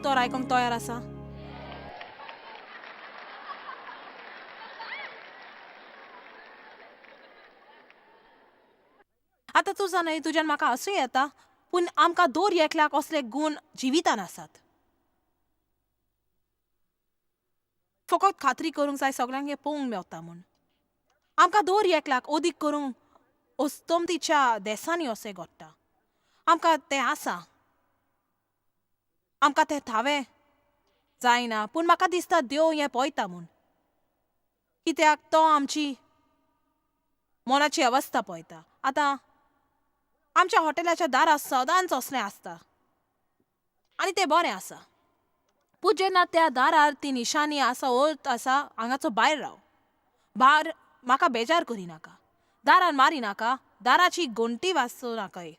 उतर आयकूंक तयार आसा? आता तूं जाणय तुज्यान म्हाका हसूं येता, पूण आमकां दोर एकल्याक असले गूण जिवितान आसात. फकत खात्री करूंक जाय सगळ्यांक हें पळोवंक मेवता म्हूण. आमकां दोर एकल्याक अदीक करूंक अस्तंतीच्या देसांनी अशें घडटा. आमकां तें आसा, आमकां तें थावें जायना, पूण म्हाका दिसता देव हें पळयता म्हूण. कित्याक तो आमची मनाची अवस्था पळयता. आतां आमच्या हॉटेलाच्या दारां सदांच असलें आसता आनी तें बरें आसा, पूण जेन्ना त्या दारार ती निशाणी आसा ओत आसा हांगाचो भायर राव, भायर म्हाका बेजार करिनाका, दारार मारिनाका, दाराची घंटी वाजोवं नाकाय,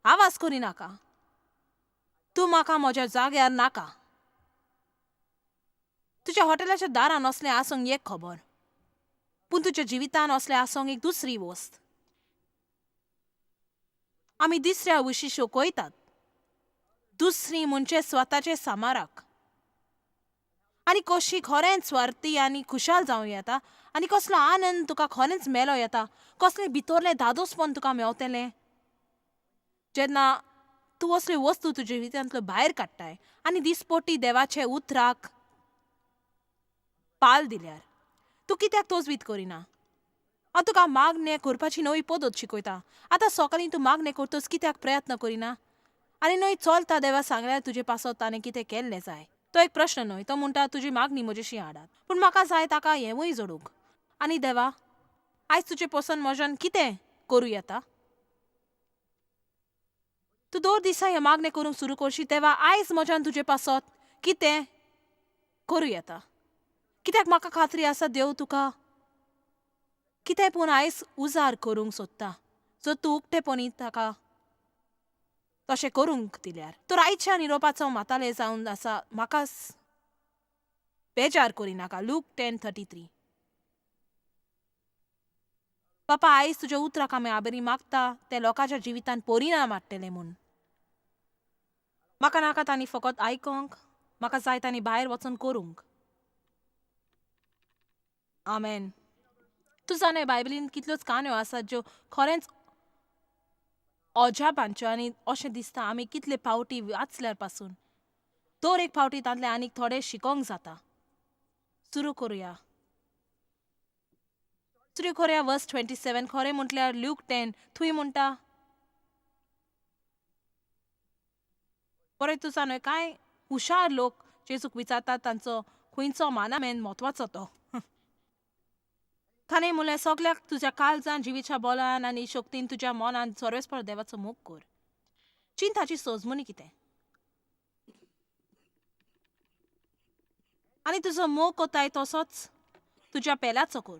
आवाज करिनाका, तूं म्हाका म्हज्या जाग्यार नाका. तुज्या हॉटेलाच्या दारान असलें आसूंक एक खबर, पूण तुज्या जिवितान असलें आसूंक एक दुसरी वस्त. आमी दुसऱ्या विशीं शिकयतात, दुसरी म्हणजे स्वताचे समाराक, आनी कशी खरेंच स्वार्थी आनी खुशाल जावं येता, आनी कसलो आनंद तुका खरेंच मेलो येता, कसलें भितरलें धादोसपण तुका मेवतलें जेन्ना तूं असल्यो वस्तू तुज्या जिवितांतल्यो भायर काडटाय आनी दिसपट्टी देवाचे उतराक पाल दिल्यार तूं कित्याक तोजवीत करिना? हांव तुका मागणें करपाची नवी पद्दत शिकयता. आतां सकाळीं तूं मागणें करतस कित्याक प्रयत्न करिना? आनी न्हय चलता देवा सांगल्यार तुजे पासत ताणें कितें केल्लें जाय. तो एक प्रश्न न्हय, तो म्हणटा तुजी मागणी म्हजेशी हाडात, पूण म्हाका जाय ताका हेंवूय जोडूंक. आनी देवा, आयज तुजे पसंत म्हज्यान कितें करूं येता? तूं दर दिसा हें मागणें करूंक सुरू करशी, देवा आयज म्हज्यान तुजे पासत कितें करूं येता? कित्याक म्हाका खात्री आसा देव तुका कितें पूण आयज उजार करूंक सोदता, जर तूं उक्तेपणी ताका तशें करूंक दिल्यार. तर आयच्या निरोपाचो माताले जावन आसा, म्हाका बेजार करिनाका. लूक 10:33. बापा, आयज तुज्या उतराक आमी आबरी मागता ते लोकांच्या जिवितांत परिणाम हाडटले म्हूण. म्हाका नाका तांणी फकत आयकोंक, म्हाका जाय तांणी भायर वचून करूंक. आमेन. तूं जाणय बायबलींत कितल्योच काणयो आसात ज्यो खरेंच अजापांच्यो आनी अशें दिसता आमी कितले फावटी वाचल्यार पासून दर एक फावटी तांतले आनीक थोडें शिकोंक जाता. सुरू करुया. वर्स 27. खरें म्हटल्यार ल्यूक 10 थंय म्हणटा, बरें तूं जाणय कांय हुशार लोक जेजूक विचारतात तांचो खंयचो मानामेन म्हत्वाचो तो. ताणें म्हणलें, सगल्याक तुज्या काळजान जिवीच्या बोलान आनी शक्तीन तुज्या मनान सर्वेस्पर देवाचो मोग कर. चिंताची सोजमणी कितें? आनी तुजो मोग कोताय तसोच तुज्या पेलाचो कर.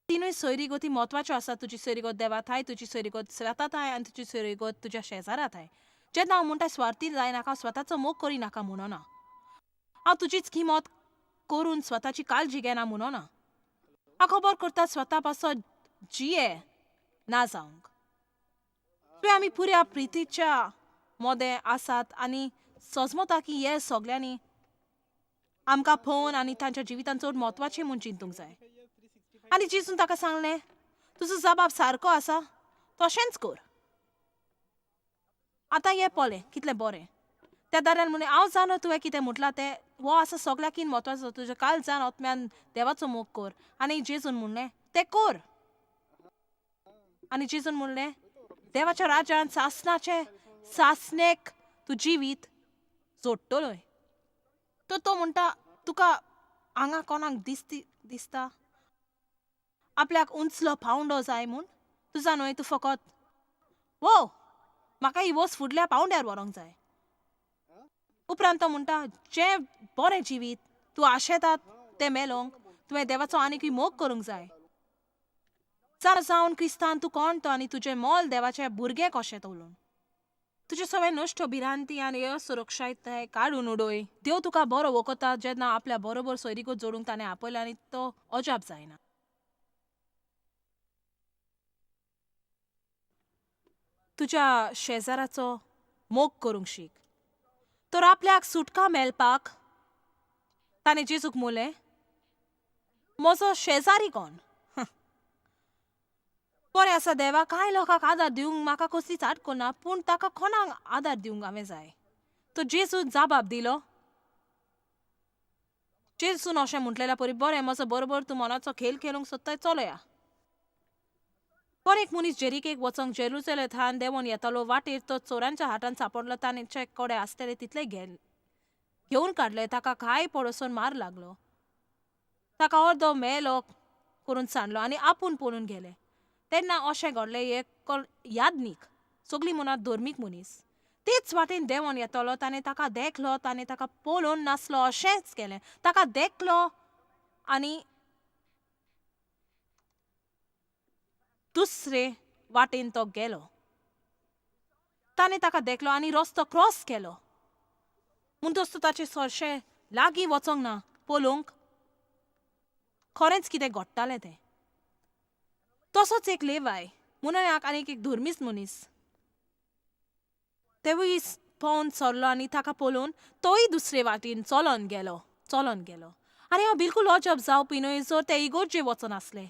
तिनूय सोयरीगती म्हत्वाच्यो आसात. तुजी सोयरीगत देवाताय, तुजी सोयरीगत स्वताताय आनी तुजी सोयरीगत तुज्या शेजाराताय. जेन्ना हांव म्हणटा स्वार्थी जायनाका, स्वताचो मोग करिनाका म्हणना. हांव तुजीच किंमत करून स्वताची काळजी घेना म्हणना. हांव खबर करता स्वता पासत जिये ना जावंक. तुवें आमी पुऱ्या प्रितीच्या मोदें आसात आनी सजमता की हे सगल्यांनी आमकां पळोवन आनी तांच्या जिवितांत चड म्हत्वाचें म्हूण चिंतूंक जाय. आनी जेजून ताका सांगलें, तुजो जबाब सारको आसा, तशेंच कर. आतां हें पळय कितलें बरें. त्या दारान म्हणलें, हांव जाणा तुवें कितें म्हटलां तें, हो आसा सगल्याकीन म्हत्वाचो. तुज्या काळजान आत्म्यान देवाचो मोग कर. आनी जेजून म्हणलें तें कर. आनी जेजून म्हणलें, देवाच्या राज्यान सासणेक तूं जिवीत जोडटलोय. तर तो म्हणटा, तुका हांगा कोणाक दिसता आपल्याक उंचलो पावंडो जाय म्हूण? तुजा न्हय, तूं फकत वो म्हाका ही वस्त फुडल्या पावंड्यार व्हरोंक जाय. उपरांत तो म्हणटा, जें बरें जिवीत तूं आशेतात तें मेलोंक तुवें देवाचो आनीकूय मोग करूंक जाय. जावन क्रिस्तान तूं कोणतो आनी तुजें मोल देवाचें भुरगें कशें उलोवन तुजे सगळे नश्ट भिरांती आनी असुरक्षायताय काडून उडोय. देव तुका बरो वखता जेन्ना आपल्या बरोबर सोयरीगत जोडूंक ताणें आपयला आनी तो अजाप जायना. तुज्या शेजाराचो मोग करूंक शीक. तर आपल्याक सुटका मेळपाक ताणें जेजूक म्हणलें, म्हजो शेजारी कोण? बरें आसा देवा, कांय लोकांक आदार दिवंक म्हाका कसलीच आडको ना, पूण ताका कोणाक आदार दिवंक हांवें जाय? तो जेजून जापाप दिलो, जेजून अशें म्हटलेल्या परी बरें, म्हजो बरोबर तूं मनाचो खेळ खेळूंक सोदताय, चलया. एक मनीस जेरिकेक वचोंक जेरुसलेथान देंवून येतालो. वाटेर तो चोरांच्या हातांत सांपडलो. तांचे कडे आसलेले तितले घेवन काडले. ताका काय पडोसन मार लागलो. ताका अर्दो मेलो करून सांडलो आनी आपूण पळून गेले. तेन्ना अशें घडलें. एक यादनीक सगळीं म्हणत धर्मीक मनीस तेच वाटेन देंवून येतालो. ताणें ताका देखलो, ताणें ताका पळोवन नासलो, अशेंच केलें. ताका देखलो आनी दुसरे वाटेन तो गेलो. ताणें ताका देखलो आनी रस्तो क्रॉस केलो. म्हणटच ताचें चडशें लागीं वचोंक ना पळोवंक खरेंच कितें घडटालें तें. तसोच एक लेवाय म्हणून आनीक एक धर्मीच मनीस तेवूय पळोवन चल्लो आनी ताका पळोवन तोय दुसरे वाटेन चलोन गेलो. आनी हांव बिलकूल अजब जावपी न्हय जर ते इगोर्जे वचून आसले.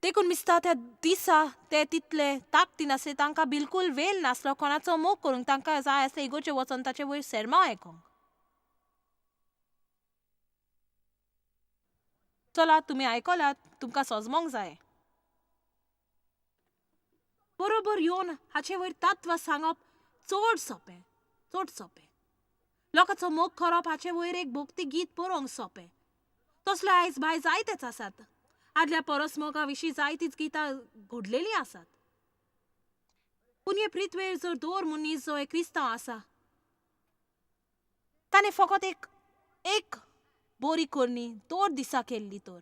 देखून दिसता त्या दिसा ते तितले ताकतीन आसले. तांकां बिलकूल वेळ नासलो कोणाचो मोग करूंक. तांकां जाय आसलें इगोर्जे वचोन ताचे वयर सेरमां आयकूंक. चलात, तुमी आयकलात, तुमकां सजमोंक जाय. बरोबर येवन हाचे वयर तत्व सांगप चड सोंपें. लोकांचो मोग करप हाचे वयर एक भक्ती गीत बरोवंक सोंपें. तसले आयज भायर जायतेच आसात. आदल्या परसमोगा विशीं जायतींच गितां घडलेलीं आसात. पूण हे पृथ्वीर जर दोर मनीस जो एक क्रिस्तांव आसा, ताणें फकत एक बरी करणी दोर दिसा केल्ली तर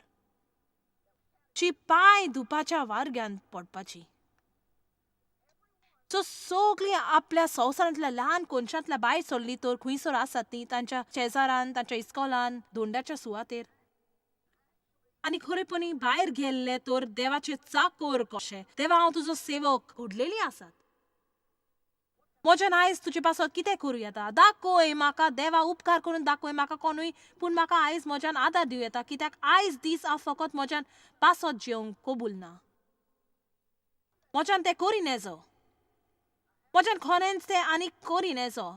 ची पांय धुवपाच्या वारग्यान पडपाची. सगळीं आपल्या संवसारांतल्या ल्हान कोनशांतल्या भायर सरलीं तर खंयसर आसात तीं तांच्या शेजारान, तांच्या इस्कॉलान, धोंड्याच्या सुवातेर. आनी खरेपणी भायर गेल्ले तर देवाचे चाकर कशे, देवा हांव तुजो सेवक घडलेलीं आसात. म्हज्यान आयज तुजे पासत कितें करूं येता? दाखय म्हाका देवा, उपकार करून दाखय म्हाका कोणूय, पूण म्हाका आयज म्हज्यान आदार दिवं येता. कित्याक आयज दीस हांव फकत म्हज्यान पासत जेवंक कबूल ना. म्हज्यान तें करी नेजो. म्हज्यान खरेंच तें आनी करी नेजो.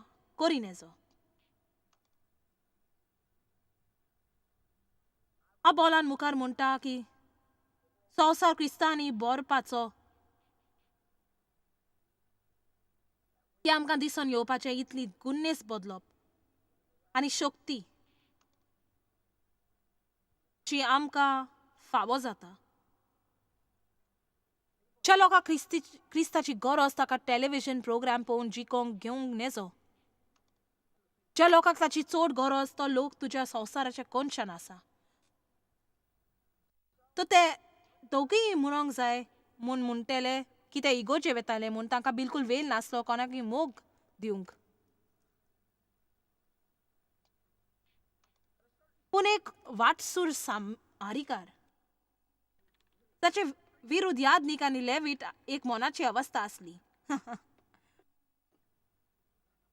हांव बोलान मुखार म्हणटा की संवसार क्रिस्तांनी बरपाचो की आमकां दिसून येवपाचें इतली गुन्नेस बदलप आनी शक्ती जी आमकां फावो जाता. ज्या लोकांक क्रिस्ताची गरज ताका टेलिव्हिजन प्रोग्राम पळोवन जिकोंक घेवंक नेजो. ज्या लोकांक ताची चड गरज तो लोक तुज्या संवसाराच्या कोनशान आसा, तो ते दोगूय म्हणूंक जाय म्हूण म्हणटले की ते इगोर्जे वेताले म्हूण तांकां बिलकूल वेळ नासलो कोणाकय मोग दिवंक. पूण एक वाटसूर हारिकार ताचे विरुद्ध यादनीक आनी लेवीट एक मनाची अवस्था आसली.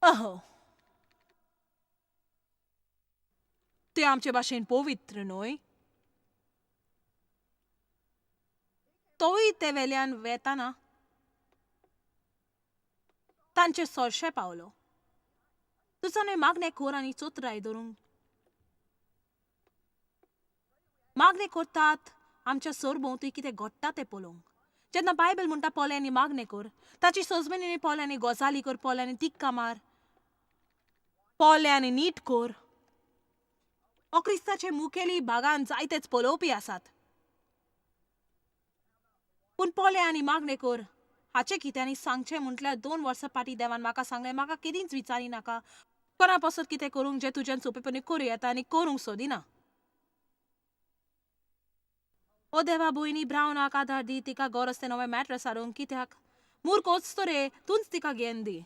अहो, ते आमचे भाशेन पवित्र न्हय. तोय ते वेल्यान वेताना तांचे सोरशे पावलो. तुजो न्हय मागणें कर आनी चोत्राय धरूंक. मागणें करतात आमच्या सरभोंवतणी कितें घडटा तें पळोवंक. जेन्ना बायबल म्हणटा पोल्यांनी मागणें कर, ताची सजमनींनी पोल्यांनी गजाली कर, पोल्यांनी तिक्का मार, पोल्यांनी नीट कर. हो क्रिस्ताचे मुखेली भागान जायतेच पळोवपी आसात. पूण पोले आनी मागणें कर हाचें कितें आनी सांगचें म्हटल्यार 2 वर्सां फाटीं देवान म्हाका सांगलें, म्हाका केदींच विचारी नाका. कोणा पासत कितें करूंक जें तुज्यान सोंपेपणी करूं येता आनी करूंक सोदिना. ओ देवा, भयणी ब्रावनाक आदार दी. तिका गरज तें नवें मॅट्रस हाडूंक. कित्याक मूर्ख वचतो रे, तूंच तिका घेवन दी.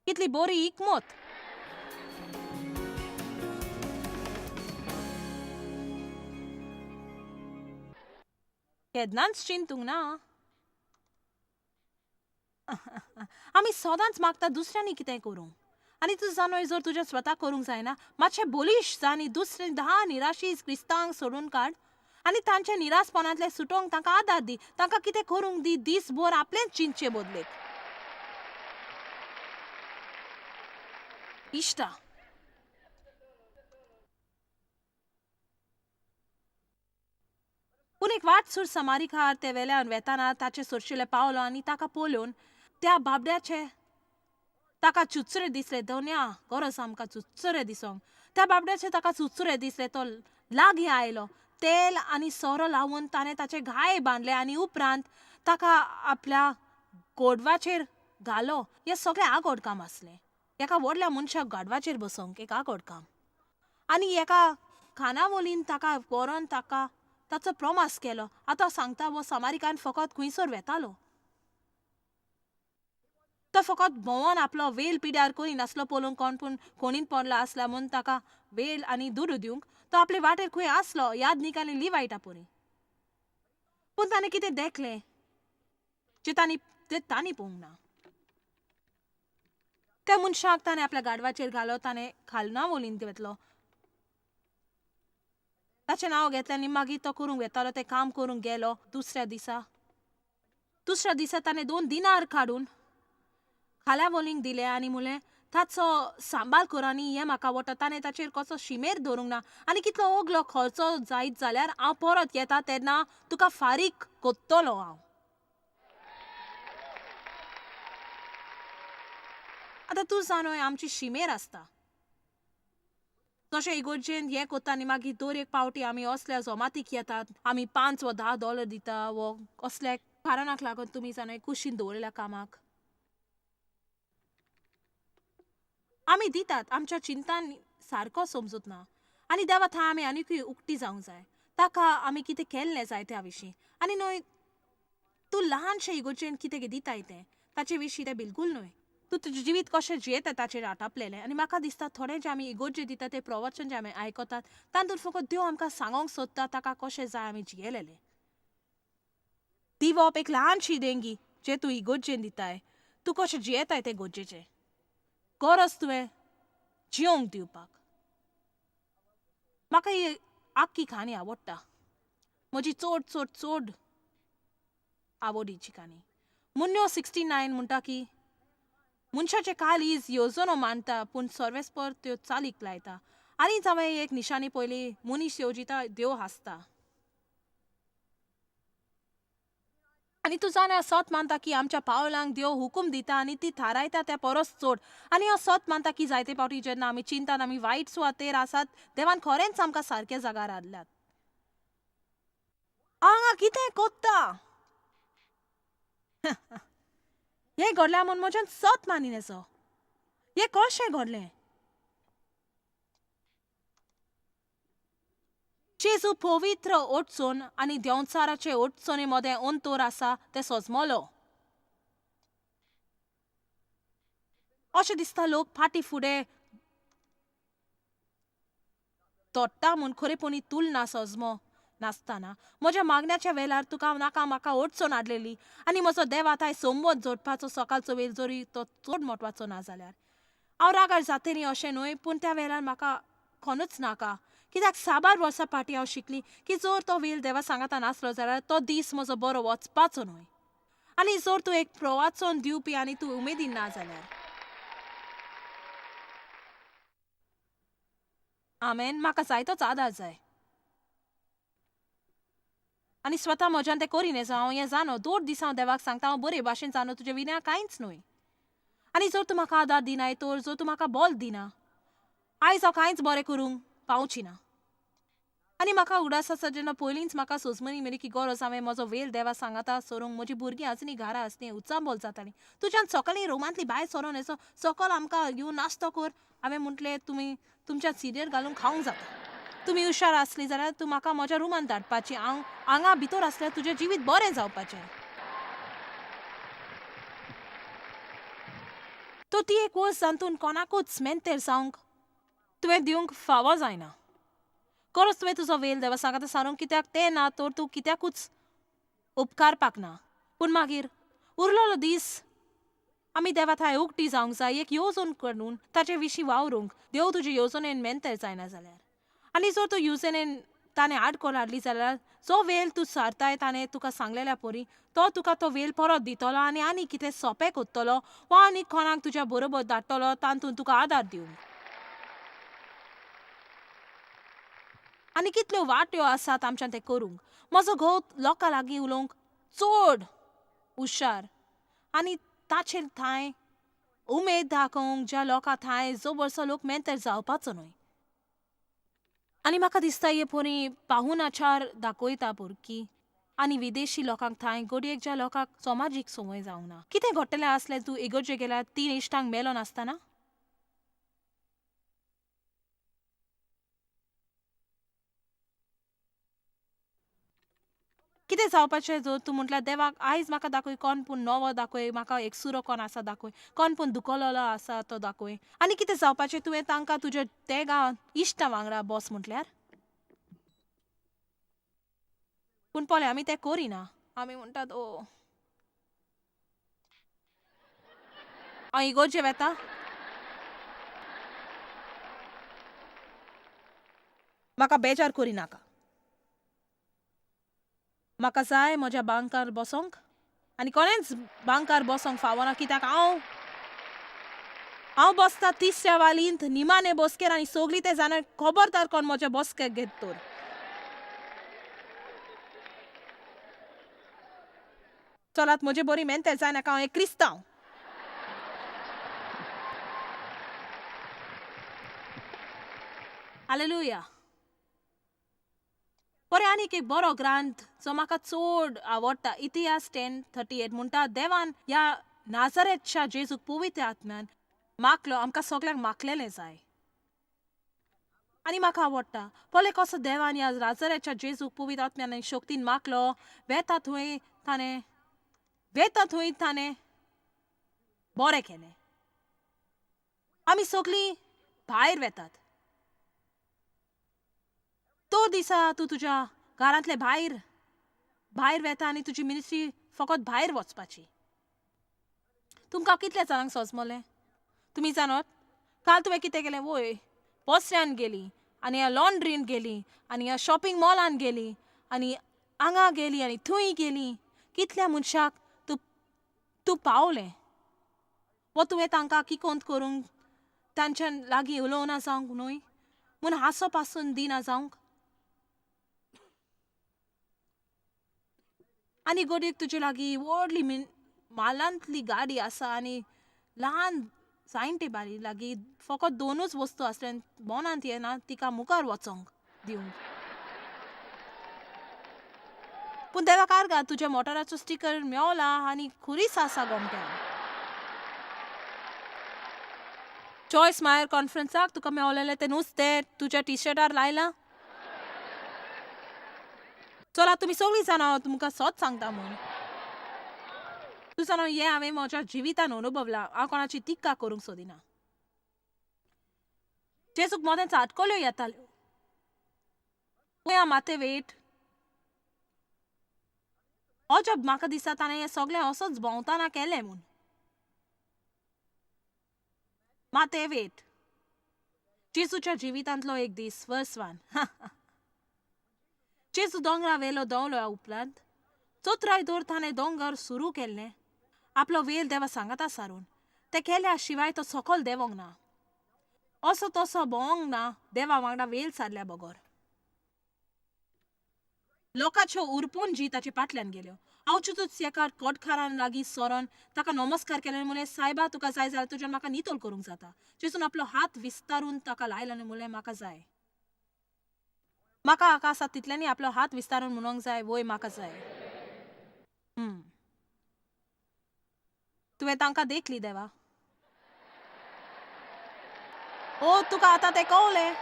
कितली बरी इकमत. केन्नाच चिंतूंक ना. आमी सदांच मागता दुसऱ्यांनी कितें करूंक. आनी तूं जाणोय जर तुजें स्वता करूंक जायना मातशें बोलीश जा आनी दुसरे 10 निराशीत क्रिस्तांक सोडून काड आनी तांचे निरासपणांतले सुटोवंक तांकां आदार दी. तांकां कितें करूंक दी दीसभर आपलेंच चिंतचे बदलेक. इश्टा पूण एक वाटसूर समारिकार ते वेल्यान वेताना ताचे सोडशिल्लें पावलो आनी ताका पळोवन त्या बाबड्याचे ताका चुचुरे दिसले. दोन्या गरज आमकां चुचुरे दिसोंक. त्या बाबड्याचे ताका चुचुरे दिसले. तो लागीं आयलो. तेल आनी सोरो लावून ताणें ताचे घाये बांदले आनी उपरांत ताका आपल्या गोडवाचेर घालो. हें सगळें आगोड काम आसलें. एका व्हडल्या मनशाक गाडवाचेर बसोवंक एक आगोड काम. आनी एका खानावळीन ताका व्हरोन ताका ताचो प्रॉमास केलो. आतां सांगता हो समारिकान फकत खंयसर वेतालो. तो फकत भोंवोन आपलो वेल पिड्यार करिनासलो पळोवंक कोण पूण कोणीन पडलो आसला म्हूण ताका वेल आनी दूद दिवंक. तो आपले वाटेर खंय आसलो यादनीक आनी लिवायटा परी. पूण ताणें कितें देखलें जे तांणी पळोवंक ना. त्या मनशाक ताणें आपल्या गाडवाचेर घालो. ताणें खानावळीन घेतलो. ताचें नांव घेतलें आनी मागीर तो करूंक वेतालो तें काम करूंक गेलो. दुसऱ्या दिसा ताणें 2 दिनार काडून खानावळींक दिले आनी म्हणलें ताचो सांबाळ कर आनी हें म्हाका वता. ताणें ताचेर कसो शिमेर दवरूंक ना. आनी कितलो ओगलो खर्चो जायत जाल्यार हांव परत येता तेन्ना तुका फारीक कोत्तलो हांव. आतां तूं जाणोय आमची शिमेर आसता. तशें इगोर्जेन हें कोत्ता आनी मागीर दर एक पावटी आमी असल्या जमातीक येतात. आमी $5 वा $10 दिता वो कसल्या कारणाक लागून तुमी जाणय कुशीन दवरल्या कामाक. आमी दितात आमच्या चिंतान सारको समजूत ना. आनी देवा थंय आमी आनीकूय उक्ती जावंक जाय. ताका आमी कितें केल्लें जाय त्या विशीं. आनी न्हय तूं ल्हानशें इगोर्जेन कितें दिताय तें ताचे विशीं तें बिलकूल न्हय. तूं तुजें जिवीत कशें जियेता ताचेर आटापलेलें. आनी म्हाका दिसता थोडें जें आमी इगोर्जे दिता तें प्रवचन जें आमी आयकतात तातूंत फकत देव आमकां सांगोंक सोदता ताका कशें जाय आमी जियेलेलें. दिवप एक ल्हानशी देणगी जें तूं इगोर्जेन दिताय. तूं कशें जियेताय तें गोरजेचें. गरज तुवें जियोंक दिवपाक. म्हाका ही आख्खी काणी आवडटा. म्हजी चड आवडीची काणी. मुन्यो 69 म्हणटा की मनशाचे काळीज येवजणो मांडटा पूण सर्वेस्पर त्यो चालीक लायता. आनी हांवें एक निशाणी पयली मनीस येवजिता देव हांसता. आनी तूं जाणा सत मानता की आमच्या पावलांक देव हुकूम दिता आनी ती थारायता त्या परस चड. आनी हांव सत मानता की जायते फावटी जेन्ना आमी चिंतात आमी वायट सुवातेर आसात देवान खरेंच आमकां सारक्या जाग्यार हाडल्यात. हांगा कितें कोत्ता हें घडलें म्हूण म्हज्यान सत मानीन येसो. हें कशें घडलें. जेजू पवित्र ओटसून आनी देंवचाराचे ओटसोने मदें अंतर आसा तें सोजमलो. अशें दिसता लोक फाटीं फुडें तोडटा म्हूण खरेपणी तुलना सोजमो नासतना. म्हज्या मागण्याच्या वेळार तुका नाका म्हाका ओटसोन हाडलेली आनी म्हजो देव आतां संबंद जोडपाचो सकाळचो वेळ जरी तो चड म्हत्वाचो ना जाल्यार हांव रागार जातलें अशें न्हय. पूण त्या वेळार म्हाका कोणूच नाका. कित्याक 6 वर्सां फाटीं हांव शिकली की जर तो वेळ देवा सांगाता नासलो जाल्यार तो दीस म्हजो बरो वचपाचो न्हय. आनी जर तूं एक प्रवचन दिवपी आनी तूं उमेदीन ना जाल्यार आमेन म्हाका जायतोच आदार जाय. आनी स्वता म्हज्यान तें करिन हांव हें जाणो 2 दीस हांव देवाक सांगता हांव बरे भाशेन जाणो तुज्या विना कांयच न्हय. आनी जर तूं म्हाका आदार दिनाय तर जर तूं म्हाका बल दिना आयज हांव कांयच बरें करूंक पावची ना. आनी म्हाका उडास आसा जेन्ना पयलींच म्हाका सोजमणी मेली की गरज हांवें म्हजो वेल देवा सांगाता सरूंक म्हजीं भुरगीं आजुनी घरा आसलीं उचांबोल जातालीं. तुज्यान सकाळीं रुमांतली भायर सरोन येसो सकल आमकां येवन नास्तो कर. हांवें म्हटलें तुमी तुमच्या सिरियल घालून खावंक जाता. तुमी हुशार आसलीं जाल्यार तूं म्हाका म्हज्या रुमान धाडपाची. हांव हांगा भितर आसल्यार तुजें जिवीत बरें जावपाचें. तो ती एक वस्त जातून कोणाकूच मेंतेर जावंक तुवें दिवंक फावो जायना. खरोच तुवें तुजो वेल देवा सांगाता सारूंक कित्याक तें ना तर तूं कित्याकूच उपकारपाक ना. पूण मागीर उरलोलो दीस आमी देवा थंय उक्टी जावंक जाय, एक येवजण करून ताचे विशीं वावरूंक. देव तुजे येवजणेन मेंतर जायना जाल्यार, आनी जर तूं येवजणेन ताणें आडकोल हाडली जाल्यार जो वेळ तूं सारताय ताणें तुका सांगलेल्या परी तो तुका तो वेळ परत दितलो आनी कितें सोंपें कोत्तलो वा आनी कोणाक तुज्या बरोबर धाडटलो तातूंत तुका आदार दिवंक. आनी कितल्यो वाट्यो आसात आमच्यान तें करूंक. म्हजो घोव लोकां लागीं उलोवंक चड हुशार आनी ताचे थंय उमेद दाखोवंक ज्या लोकां थंय जो वर्सो लोक मेंतर जावपाचो न्हय. आनी म्हाका दिसता हे परी पाहुणाचार दाखयता पुरकी आनी विदेशी लोकांक थंय घडयेक ज्या लोकांक समाजीक संवय जावंक ना. कितें घडटलें आसलें तूं इगर्जे गेल्यार 3 इश्टांक मेलो नासतना. कितें जावपाचें जर तूं म्हटल्यार देवाक आयज म्हाका दाखय कोण पूण नवो दाखय, म्हाका एकसुरो कोण आसा दाखय, कोण पूण दुखलेलो आसा तो दाखय. आनी कितें जावपाचें तुवें तांकां तुज्या त्या गांवांत इश्टा वांगडा बस म्हटल्यार. पूण पळय आमी तें करिना. आमी म्हणटात ओ हांव इगर्जे वेता, म्हाका बेजार करिनाका. म्हाका जाय म्हज्या बांकार बसोंक आनी कोणेंच बांकार बसोंक फावना कित्याक हांव बसता तिसऱ्या वालींत निमाणे बसकेर आनी सगळीं ते जाणां खबरदार कोण म्हज्या बसकेक घेत तर. चलात म्हजे बरी मेंतर जायनाका, हांव एक क्रिस्तांव. हालेलुया. बरें आनीक एक बरो ग्रंथ जो म्हाका चड आवडटा, इतिहास 10:38 म्हणटा देवान ह्या नाझारेतच्या जेजूक पवित्र आत्म्यान मागलो, आमकां सगळ्यांक मागलेलें जाय. आनी म्हाका आवडटा पळय कसो देवान ह्या नाझारेतच्या जेजूक पवित्र आत्म्यान आनी शक्तीन मागलो. वेता थंय ताणें बरें केलें. आमी सगळीं भायर वेतात. तो दिसा तूं तुज्या घरांतले भायर वेता आनी तुजी मिनिस्ट्री फकत भायर वचपाची. तुमकां कितल्या जाणांक सोजमलें तुमी जाणत. काल तुवें कितें केलें, वय बसऱ्यान गेली आनी ह्या लॉन्ड्रीन गेली आनी ह्या शॉपिंग मॉलान गेली आनी हांगा गेली आनी थंय गेली. कितल्या मनशाक तूं पावलें वो तुवें तांकां किकोंत करूंक तांच्या लागीं उलोवना जावंक न्हय म्हूण हांसो पासून दिना जावंक. आनी घडयेक तुजे लागीं व्हडली मालांतली गाडी आसा आनी ल्हान जाणटे बारी लागीं फकत 2च वस्तू आसल्यान बोनांत येना तिका मुखार वचोंक दिवंक. पूण देवा कारगा तुज्या मोटराचो स्टिकर मेवला आनी खुरीस आसा गोमट्या. चॉयस मायर कॉन्फरन्साक तुका मेवलेलें तें नुस्तें तुज्या टी-शर्टार लायलां. चला तुमी सगळीं जाणां तुमकां सोच सांगता म्हूण. तूं जाणो हें हांवें म्हज्या जिवितान अनुभवलां. हांव कोणाची टिक्का करूंक सोदिना. जेजूक मोदेंच आडकोल्यो येताल्यो. माते वेट अजब म्हाका दिसता ताणें हें सगळें असोच भोंवताना केलें म्हूण. माते वेट जेजूच्या जिवितांतलो एक दीस वर्स 1. जेजू दोंगरा वेलो देंवल्या उपरांत चोत्राय दर ताणें दोंगर सुरू केल्लें. आपलो वेल देवा सांगाता सारून तें केल्या शिवाय तो सकयल देंवोंक ना. असो तसो भोंवंक ना देवा वांगडा वेल सारल्या बगर. लोकांच्यो उरपून ताचे फाटल्यान गेल्यो. अवचितूच एका कोडकारान लागीं सरोन ताका नमस्कार केलें म्हणलें, सायबा तुका जाय जाल्यार तुज्यान म्हाका नितोल करूंक जाता. जेजून आपलो हात विस्तारून ताका लायलो आनी म्हणलें, म्हाका जाय. म्हाका हाका आसा तितल्यांनी आपलो हात विस्तारून म्हणूंक जाय, वय म्हाका जाय. तुवें तांकां देखली देवा. ओ तुका आतां तें कळ्ळें.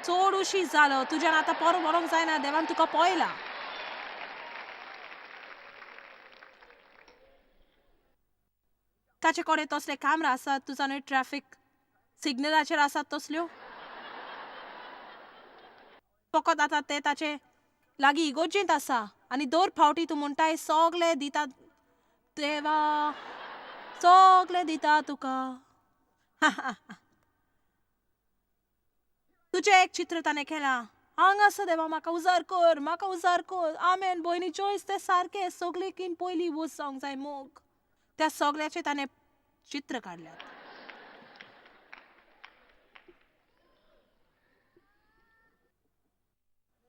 चड उशीर जालो, तुज्यान आतां पर व्हरोंक जायना. देवान तुका पळयला. ताचे कडेन तसले कॅमेरा आसात. तूं जाणा ट्रॅफिक सिग्नलाचेर आसात तसल्यो. फकत आतां ते ताचे लागीं इगोर्जेंत आसा आनी दर फावटी तूं म्हणटाय सगलें दिता देवा, सगलें दिता तुका. तुजें एक चित्र ताणें केलां. हांगासर देवा म्हाका उजार कर. आमेन भयणी चॉयस तें सारकें सगळेकीन पयलीं वच जावंक जाय मोग. त्या सगल्याचें ताणें चित्र काडल्यात.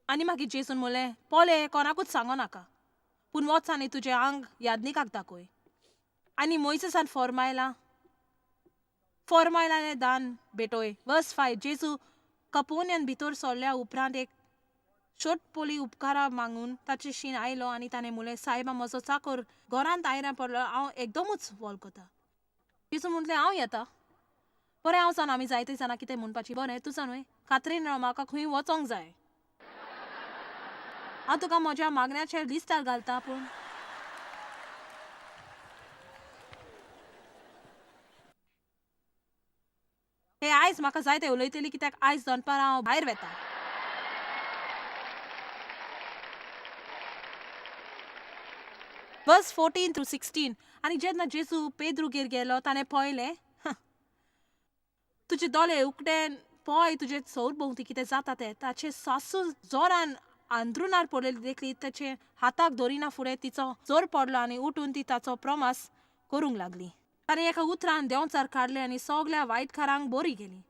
आनी मागीर जेसून म्हणलें, पोले कोणाकूच सांगो नाका, पूण वच आनी तुजें आंग यादनिकाक दाखय. आनी मोइसेसान फॉर्मायलालें दान भेटोय. वर्स 5 जेजू कपोन्यान भितर सरल्या उपरांत एक पोली उपकारा मागून ताचे शीन आयलो आनी ताणें म्हणलें, सायबा म्हजो चाकर घरांत आयरान पडलो, हांव एकदमूच वळखता. जेजू म्हणलें, हांव येता. बरें हांव जावन आमी जायते जाणां कितें म्हणपाची. बरें तूं जाण खात्रेन राव, म्हाका खंय वचोंक जाय. हांव तुका म्हज्या मागण्याचेर लिस्टार घालता, पूण हे आयज म्हाका जाय तें उलयतली, कित्याक आयज दनपार हांव भायर वेता. वर्स 14 through 16. आनी जेन्ना जेजू पेद्रूगेर गेलो ताणें पळयलें, तुजे दोळे उगडेन पळय तुजे सौरभोवती कितें जाता तें. ताचे सासू जोरान अंथरुणार पडलेली देखली. ताचे हाताक धरिना फुडें तिचो जोर पडलो आनी उठून ती ताचो प्रमास करूंक लागली. ताणें एका उतरान देंवचार काडलें आनी सगल्या वायटकारांक बरी गेली.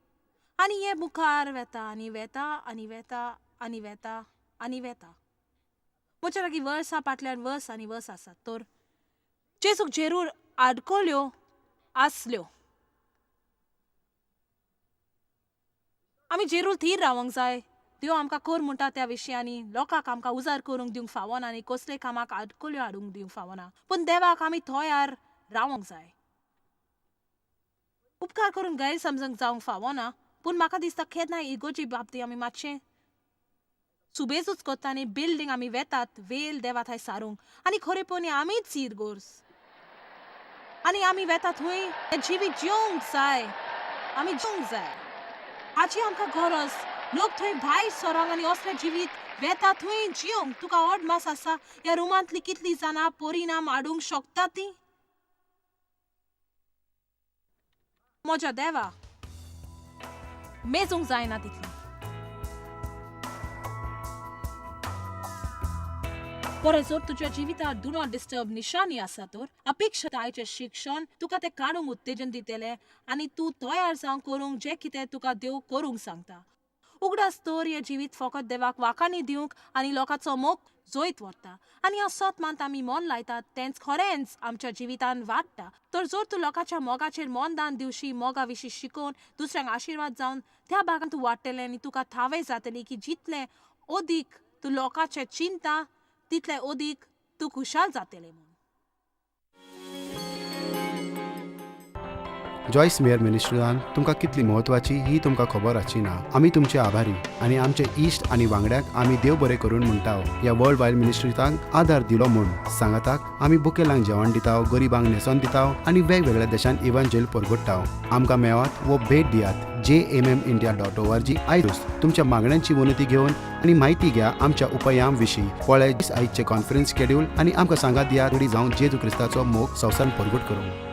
आनी हें मुखार वेता आनी वेता आनी वेता आनी वेता आनी वेता. म्हज्या लागीं वर्सां फाटल्यान वर्स आनी वर्स आसात. तर जेजूक जेरूर आडकोल्यो आसल्यो. आमी जेरूर थीर रावंक जाय. देव आमकां कर म्हणटा त्या विशयांनी लोकांक आमकां उजार करूंक दिवंक फावना आनी कसले कामाक आडकोल्यो हाडूंक दिवंक फावना. पूण देवाक आमी थंयार रावंक जाय. उपकार करून गैरसमजूंक जावंक फावना, पूण म्हाका दिसता केन्नाय इगोची बाबतींत आमी मातशें सुबेजूच करता आनी बिल्डींग आमी वेतात वेल देवा थंय सारूंक. आनी खरेपणी आमीच सीरगोर्स आनी आमी वेता थंय हें जिवीत जिवंक जाय. आमी जिवंक जाय, हाची आमकां गरज. लोक थंय भायर सरोंक आनी असलें जिवीत वेता थंय जिवंक. तुका ओडमास आसा ह्या रुमांतलीं कितलीं जाणां परिणाम हाडूंक शकता तीं? म्हज्या देवा मेजूंक जायना तितली. बरें, जर तुज्या जिवितांत डू नॉट डिस्टर्ब निशाणी आसा तर अपेक्षतायेचें शिक्षण तुका तें काडूंक उत्तेजन दितलें आनी तूं तयार जावन करूंक जें कितें तुका देव करूंक सांगता. उगडास तर हें जिवीत फकत देवाक वाखाणी दिवंक आनी लोकांचो मोग जोयत व्हरता. आनी हांव सत मानता आमी मन लायतात तेंच खरेंच आमच्या जिवितांत वाडटा. तर जर तूं लोकांच्या मोगाचेर मोनदान दिवशी, मोगा विशीं शिकोवन दुसऱ्यांक आशिर्वाद जावन त्या भागांत तूं वाडटलें आनी तुका थावय जातली की जितलें अदीक तूं लोकांचें चिंता तितलें अदीक तूं खुशाल जातलें म्हूण. जॉयस मेयर मिनिस्ट्रीजान तुमकां कितली म्हत्वाची ही तुमकां खबर आसची ना. आमी तुमचे आभारी आनी आमचे इश्ट आनी वांगड्याक आमी देव बरें करून म्हणटाव. ह्या वर्ल्ड वायड मिनिस्ट्रीजांक आदार दिलो म्हूण सांगाताक आमी बुकेलांक जेवण दिताव, गरिबांक न्हेसोन दिताव आनी वेगवेगळ्या देशांत इव्हँजल परगटाव. आमकां मेळात वो भेट दियात jmmindia.org. आयरूच तुमच्या मागण्यांची उन्नती घेवन आनी म्हायती घ्या आमच्या उपायां विशीं. पळय आयचे कॉन्फरन्स शेड्यूल आनी आमकां सांगात दियात जावन जेजू क्रिस्ताचो मोग संवसारांत परगट करूंक.